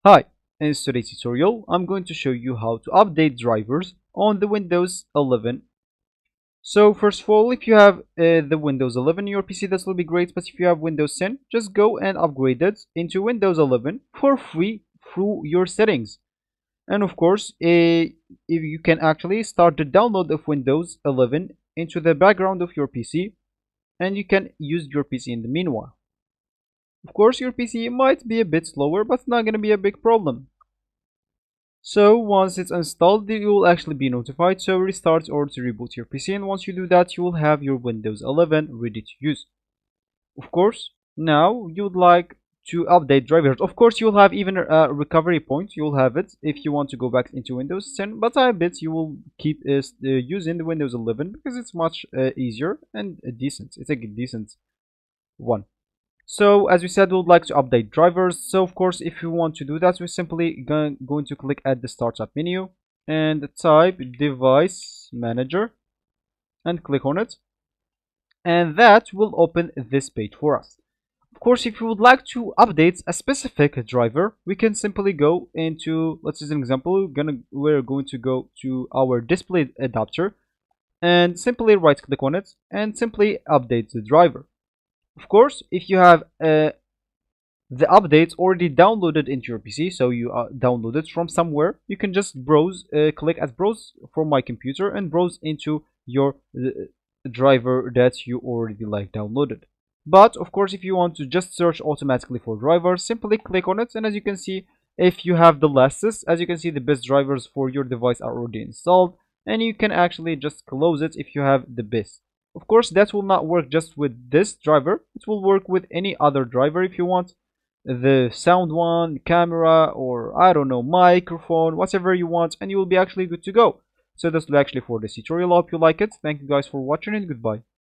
Hi, in today's tutorial, I'm going to show you how to update drivers on the Windows 11. So first of all, if you have the Windows 11 in your PC, this will be great. But if you have Windows 10, just go and upgrade it into Windows 11 for free through your settings. And of course, if you can actually start the download of Windows 11 into the background of your PC, and you can use your PC in the meanwhile. Of course, your PC might be a bit slower, but it's not going to be a big problem. So once it's installed, you will actually be notified to restart or to reboot your PC, and once you do that, you will have your Windows 11 ready to use. Of course, now you would like to update drivers. Of course, you'll have even a recovery point. You'll have it if you want to go back into Windows 10, but I bet you will keep using the Windows 11 because it's much easier and decent. It's a decent one. So as we said, we would like to update drivers. So of course, if you want to do that, we're simply going to click at the startup menu and type device manager and click on it. And that will open this page for us. Of course, if you would like to update a specific driver, we can simply go into, let's use an example, we're going to go to our display adapter and simply right click on it and simply update the driver. Of course, if you have the updates already downloaded into your PC, so you download it from somewhere, you can just browse, click at browse from my computer and browse into your driver that you already downloaded. But of course, if you want to just search automatically for drivers, simply click on it, and as you can see, if you have the lists, as you can see, the best drivers for your device are already installed, and you can actually just close it if you have the best. Of course, that will not work just with this driver. It will work with any other driver if you want, the sound one, camera, or I don't know, microphone, whatever you want, and you will be actually good to go. So that's actually for this tutorial. I hope you like it. Thank you guys for watching, and goodbye.